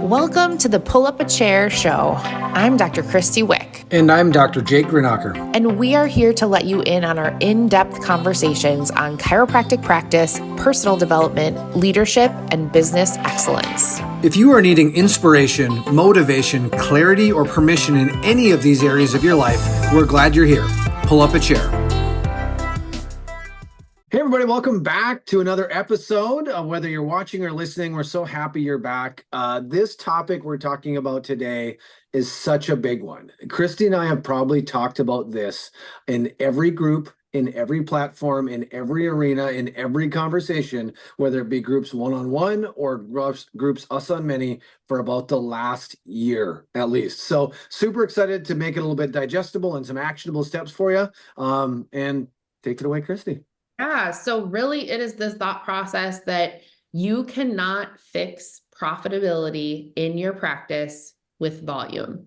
Welcome to the Pull Up a Chair show. I'm Dr. Krysti Wick. And I'm Dr. Jake Grinacher. And we are here to let you in on our in-depth conversations on chiropractic practice, personal development, leadership, and business excellence. If you are needing inspiration, motivation, clarity, or permission in any of these areas of your life, we're glad you're here. Pull up a chair. Hey, everybody, welcome back to another episode. Whether you're watching or listening, we're so happy you're back. This topic we're talking about today is such a big one. Krysti and I have probably talked about this in every group, in every platform, in every arena, in every conversation, whether it be groups one-on-one or groups us on many, for about the last year at least. So super excited to make it a little bit digestible and some actionable steps for you. And take it away, Krysti. Yeah, so really it is this thought process that you cannot fix profitability in your practice with volume.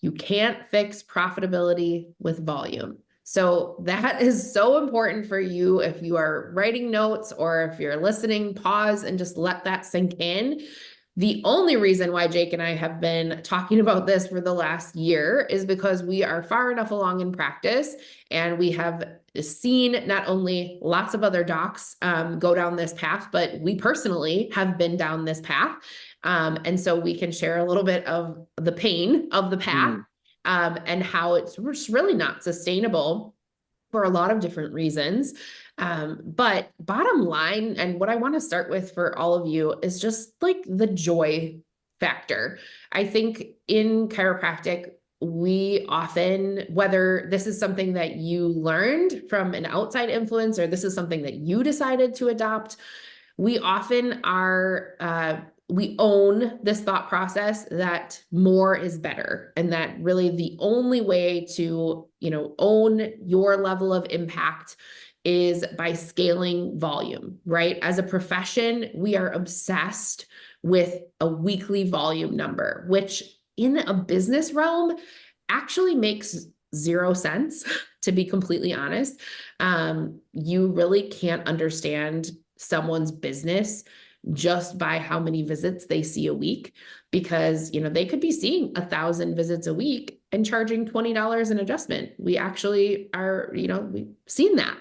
You can't fix profitability with volume. So that is so important for you. If you are writing notes or if you're listening, pause and just let that sink in. The only reason why Jake and I have been talking about this for the last year is because we are far enough along in practice and we have seen not only lots of other docs go down this path, but we personally have been down this path. And so we can share a little bit of the pain of the path and how it's really not sustainable for a lot of different reasons. But bottom line, and what I want to start with for all of you is just like the joy factor. I think in chiropractic, we often, whether this is something that you learned from an outside influence or this is something that you decided to adopt, we often are, we own this thought process that more is better. And that really the only way to, own your level of impact is by scaling volume, right? As a profession, we are obsessed with a weekly volume number, which in a business realm actually makes zero sense, to be completely honest. You really can't understand someone's business just by how many visits they see a week, because, they could be seeing 1,000 visits a week and charging $20 an adjustment. We actually are, we've seen that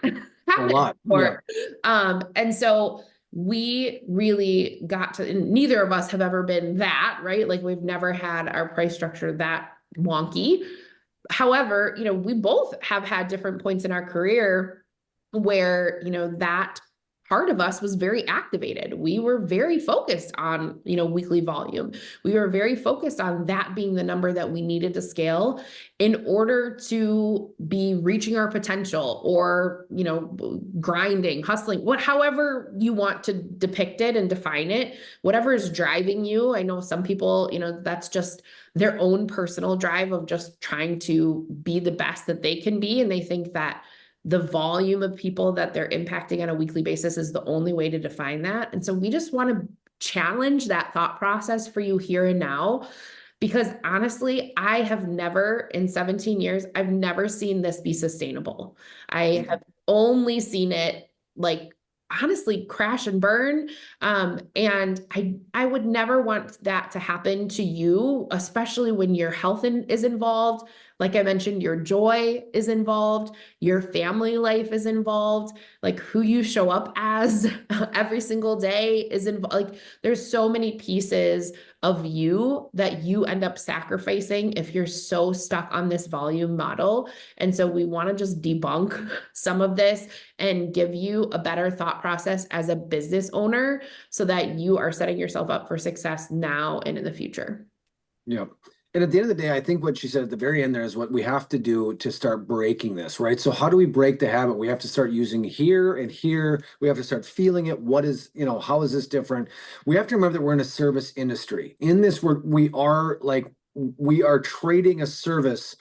happen a lot. before. Yeah. And so we really got to, and neither of us have ever been that, right? Like we've never had our price structure that wonky. However, we both have had different points in our career where, that part of us was very activated. We were very focused on, weekly volume. We were very focused on that being the number that we needed to scale in order to be reaching our potential or, grinding, hustling, however you want to depict it and define it, whatever is driving you. I know some people, that's just their own personal drive of just trying to be the best that they can be. And they think that the volume of people that they're impacting on a weekly basis is the only way to define that. And so we just want to challenge that thought process for you here and now, because honestly, I have never, in 17 years, I've never seen this be sustainable. I have only seen it honestly crash and burn. And I would never want that to happen to you, especially when your health is involved. Like I mentioned, your joy is involved, your family life is involved, like who you show up as every single day is involved. Like there's so many pieces of you that you end up sacrificing if you're so stuck on this volume model. And so we want to just debunk some of this and give you a better thought process as a business owner so that you are setting yourself up for success now and in the future. Yep. And at the end of the day, I think what she said at the very end there is what we have to do to start breaking this, right? So how do we break the habit? We have to start using here and here. We have to start feeling it. What is, how is this different? We have to remember that we're in a service industry. In this, we are trading a service,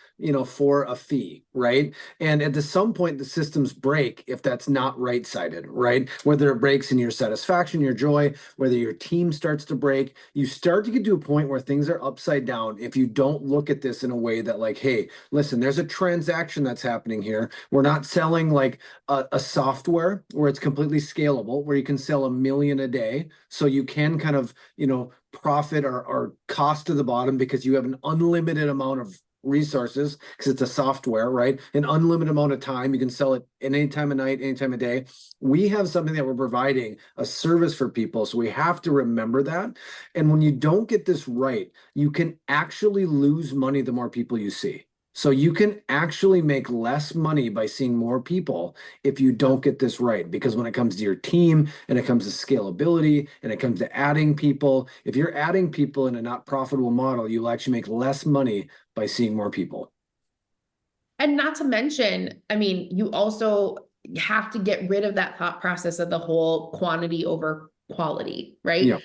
for a fee, right? And at some point, the systems break if that's not right-sided, right? Whether it breaks in your satisfaction, your joy, whether your team starts to break, you start to get to a point where things are upside down if you don't look at this in a way that hey, listen, there's a transaction that's happening here. We're not selling a software where it's completely scalable, where you can sell 1 million a day. So you can kind of, profit or cost to the bottom because you have an unlimited amount of resources because it's a software, right? An unlimited amount of time. You can sell it at any time of night, any time of day. We have something that we're providing a service for people. So we have to remember that. And when you don't get this right, you can actually lose money the more people you see. So you can actually make less money by seeing more people if you don't get this right. Because when it comes to your team and it comes to scalability and it comes to adding people, if you're adding people in a not profitable model, you'll actually make less money by seeing more people. And not to mention, I mean, you also have to get rid of that thought process of the whole quantity over quality, right? Yeah.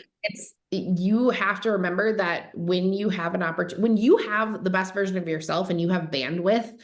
You have to remember that when you have an opportunity, when you have the best version of yourself and you have bandwidth,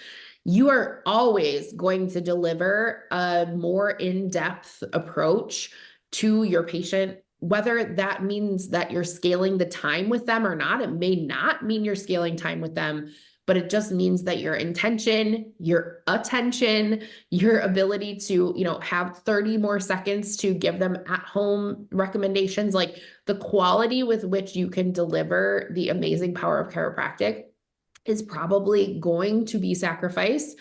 you are always going to deliver a more in-depth approach to your patient, whether that means that you're scaling the time with them or not. It may not mean you're scaling time with them, but it just means that your intention, your attention, your ability to, have 30 more seconds to give them at home recommendations, like the quality with which you can deliver the amazing power of chiropractic is probably going to be sacrificed,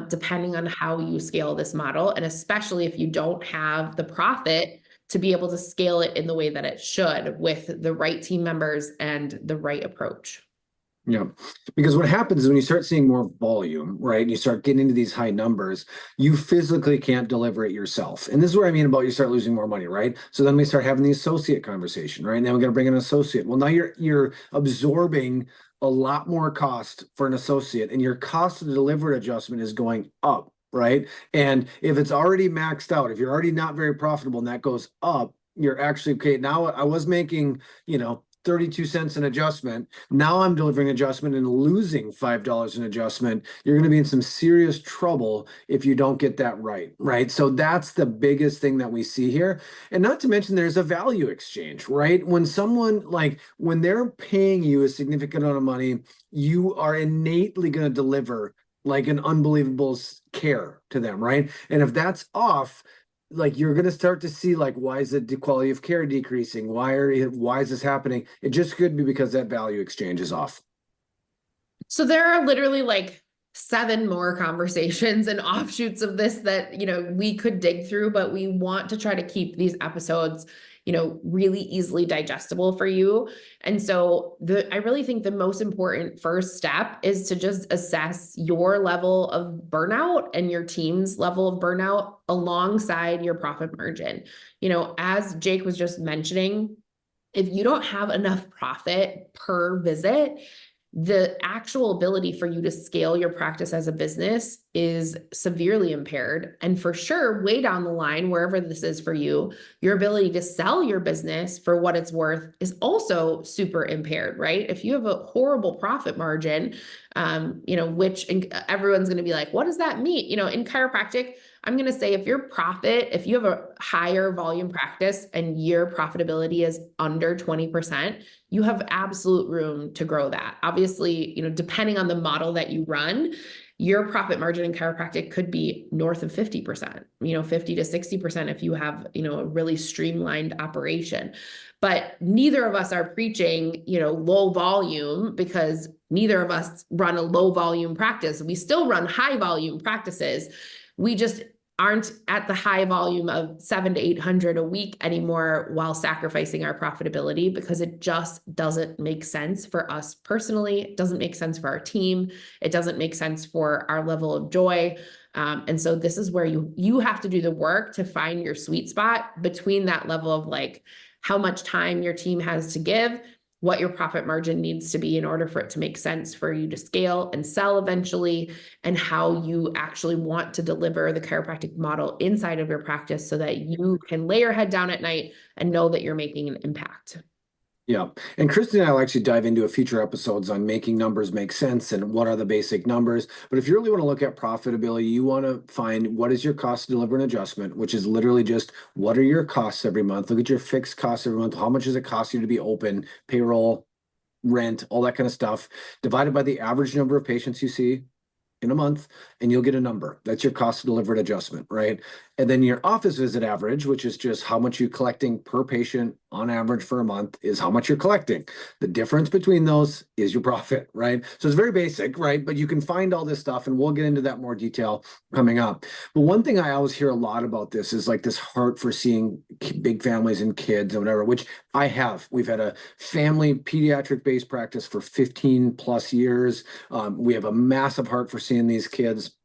depending on how you scale this model. And especially if you don't have the profit to be able to scale it in the way that it should with the right team members and the right approach. Yeah, because what happens is when you start seeing more volume, right, and you start getting into these high numbers, you physically can't deliver it yourself. And this is what I mean about you start losing more money, right? So then we start having the associate conversation, right? Now we got to bring in an associate. Well, now you're absorbing a lot more cost for an associate, and your cost of delivered adjustment is going up, right? And if it's already maxed out, if you're already not very profitable and that goes up, you're actually okay. Now I was making, 32 cents an adjustment. Now I'm delivering adjustment and losing $5 an adjustment. You're going to be in some serious trouble if you don't get that right, right? So that's the biggest thing that we see here. And not to mention there's a value exchange, right? When when they're paying you a significant amount of money, you are innately going to deliver like an unbelievable care to them, right? And if that's off, you're going to start to see why is the quality of care decreasing? Why is this happening? It just could be because that value exchange is off. So there are literally 7 more conversations and offshoots of this that, we could dig through, but we want to try to keep these episodes, really easily digestible for you. And so I really think the most important first step is to just assess your level of burnout and your team's level of burnout alongside your profit margin. As Jake was just mentioning, if you don't have enough profit per visit, the actual ability for you to scale your practice as a business is severely impaired. And for sure, way down the line, wherever this is for you, your ability to sell your business for what it's worth is also super impaired, right? If you have a horrible profit margin, which everyone's going to be like, what does that mean? In chiropractic, I'm going to say if you have a higher volume practice and your profitability is under 20%, you have absolute room to grow that. Obviously, depending on the model that you run, your profit margin in chiropractic could be north of 50%, 50 to 60% if you have, a really streamlined operation. But neither of us are preaching, low volume because neither of us run a low volume practice. We still run high volume practices. We just aren't at the high volume of 700 to 800 a week anymore while sacrificing our profitability because it just doesn't make sense for us personally. It doesn't make sense for our team. It doesn't make sense for our level of joy. And so this is where you have to do the work to find your sweet spot between that level of how much time your team has to give, what your profit margin needs to be in order for it to make sense for you to scale and sell eventually, and how you actually want to deliver the chiropractic model inside of your practice so that you can lay your head down at night and know that you're making an impact. Yeah. And Krysti and I will actually dive into a future episodes on making numbers make sense and what are the basic numbers. But if you really want to look at profitability, you want to find what is your cost to deliver an adjustment, which is literally just what are your costs every month? Look at your fixed costs every month. How much does it cost you to be open, payroll, rent, all that kind of stuff, divided by the average number of patients you see in a month, and you'll get a number. That's your cost to deliver an adjustment, right? And then your office visit average, which is just how much you're collecting per patient on average for a month, is how much you're collecting. The difference between those is your profit, right? So it's very basic, right? But you can find all this stuff, and we'll get into that more detail coming up. But one thing I always hear a lot about this is like this heart for seeing big families and kids and whatever, which I have. We've had a family pediatric based practice for 15 plus years. We have a massive heart for seeing these kids.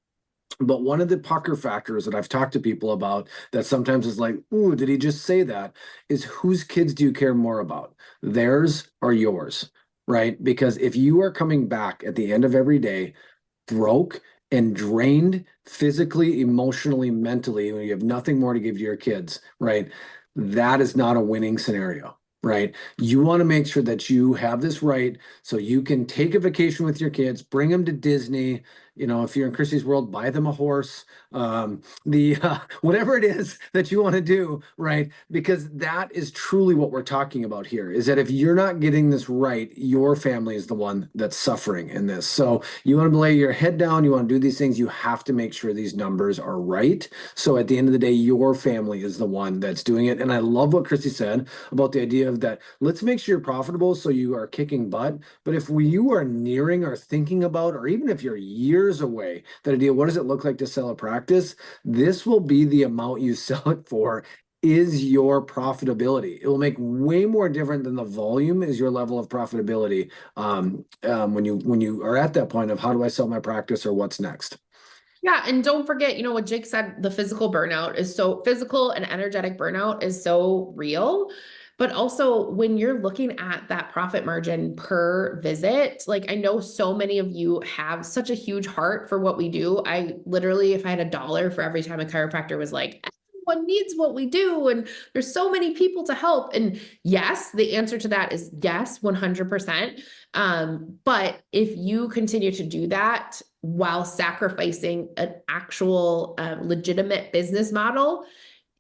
But one of the pucker factors that I've talked to people about that sometimes is like, ooh, did he just say that? Is whose kids do you care more about? Theirs or yours, right? Because if you are coming back at the end of every day broke and drained physically, emotionally, mentally, when you have nothing more to give to your kids, right? That is not a winning scenario, right? You want to make sure that you have this right so you can take a vacation with your kids, bring them to Disney. You know, if you're in Krysti's world, buy them a horse, whatever it is that you want to do, right? Because that is truly what we're talking about here, is that if you're not getting this right, your family is the one that's suffering in this. So you want to lay your head down, you want to do these things, you have to make sure these numbers are right. So at the end of the day, your family is the one that's doing it. And I love what Krysti said about the idea of that. Let's make sure you're profitable so you are kicking butt. But if you are nearing or thinking about, or even if you're years away, that idea, what does it look like to sell a practice? This will be the amount you sell it for, is your profitability. It will make way more different than the volume is your level of profitability when you are at that point of how do I sell my practice or what's next. Yeah. And don't forget, what Jake said, the physical burnout is so physical and energetic burnout is so real. But also when you're looking at that profit margin per visit, like I know so many of you have such a huge heart for what we do. I literally, if I had $1 for every time a chiropractor was like, everyone needs what we do, and there's so many people to help. And yes, the answer to that is yes, 100%. But if you continue to do that while sacrificing an actual legitimate business model,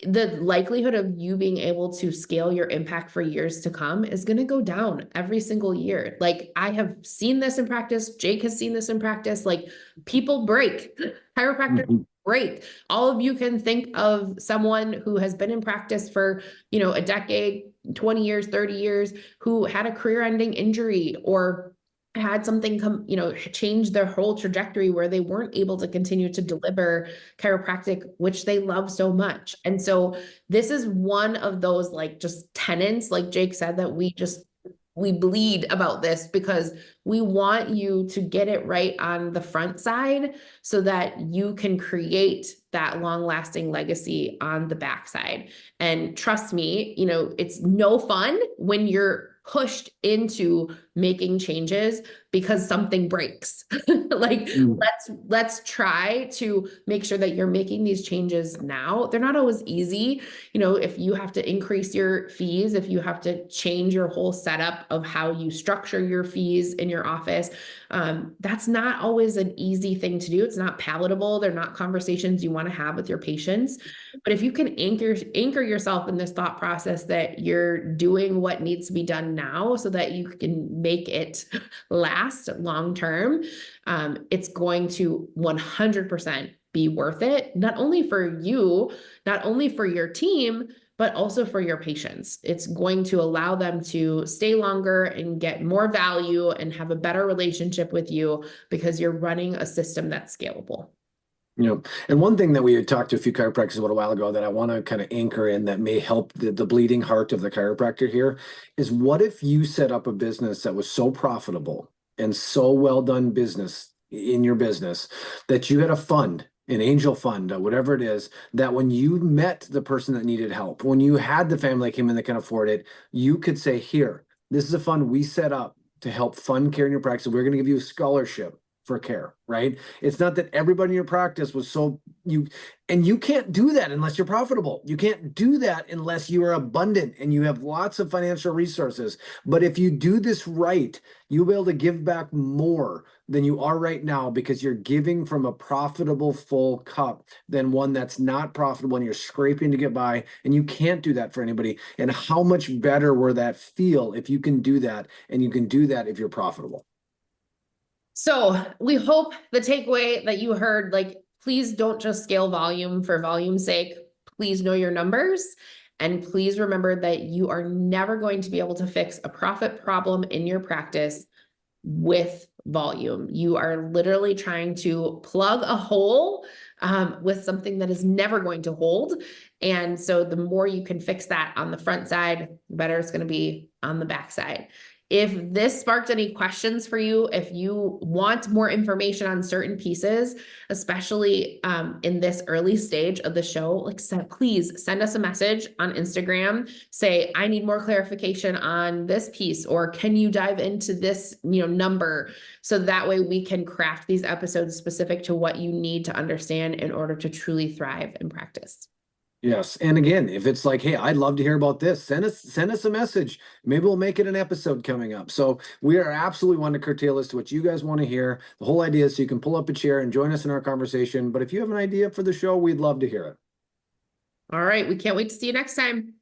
the likelihood of you being able to scale your impact for years to come is going to go down every single year. Like I have seen this in practice. Jake has seen this in practice. Like people break, chiropractors break. All of you can think of someone who has been in practice for, a decade, 20 years, 30 years, who had a career-ending injury or had something come, change their whole trajectory where they weren't able to continue to deliver chiropractic, which they love so much. And so this is one of those like just tenets, like Jake said, that we bleed about this because we want you to get it right on the front side so that you can create that long-lasting legacy on the backside. And trust me, it's no fun when you're pushed into making changes because something breaks. Like let's try to make sure that you're making these changes now. They're not always easy. If you have to increase your fees, if you have to change your whole setup of how you structure your fees in your office, that's not always an easy thing to do. It's not palatable. They're not conversations you want to have with your patients. But if you can anchor yourself in this thought process that you're doing what needs to be done now so that you can make it last long term, it's going to 100% be worth it, not only for you, not only for your team, but also for your patients. It's going to allow them to stay longer and get more value and have a better relationship with you because you're running a system that's scalable. And one thing that we had talked to a few chiropractors a little while ago that I want to kind of anchor in that may help the bleeding heart of the chiropractor here is, what if you set up a business that was so profitable and so well done business in your business that you had a fund, an angel fund, or whatever it is, that when you met the person that needed help, when you had the family that came in that can afford it, you could say, here, this is a fund we set up to help fund care in your practice. We're going to give you a scholarship for care, right? It's not that everybody in your practice was you can't do that unless you're profitable. You can't do that unless you are abundant and you have lots of financial resources. But if you do this right, you'll be able to give back more than you are right now because you're giving from a profitable full cup than one that's not profitable and you're scraping to get by, and you can't do that for anybody. And how much better will that feel if you can do that, and you can do that if you're profitable? So we hope the takeaway that you heard, like, please don't just scale volume for volume's sake. please know your numbers. And please remember that you are never going to be able to fix a profit problem in your practice with volume. You are literally trying to plug a hole with something that is never going to hold. And so the more you can fix that on the front side, the better it's going to be on the back side. If this sparked any questions for you, if you want more information on certain pieces, especially in this early stage of the show, please send us a message on Instagram. Say, I need more clarification on this piece, or can you dive into this, number? So that way we can craft these episodes specific to what you need to understand in order to truly thrive in practice. Yes. And again, if it's like, hey, I'd love to hear about this, send us a message. Maybe we'll make it an episode coming up. So we are absolutely wanting to curtail as to what you guys want to hear. The whole idea is so you can pull up a chair and join us in our conversation. But if you have an idea for the show, we'd love to hear it. All right. We can't wait to see you next time.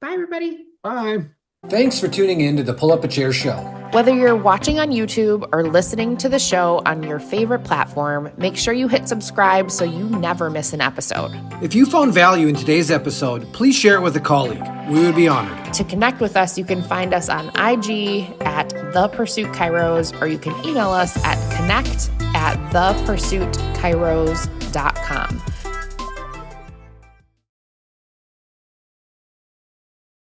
Bye, everybody. Bye. Thanks for tuning in to the Pull Up a Chair show. Whether you're watching on YouTube or listening to the show on your favorite platform, make sure you hit subscribe so you never miss an episode. If you found value in today's episode, please share it with a colleague. We would be honored. To connect with us, you can find us on IG at The Pursuit Kairos, or you can email us at connect@thepursuitkairos.com.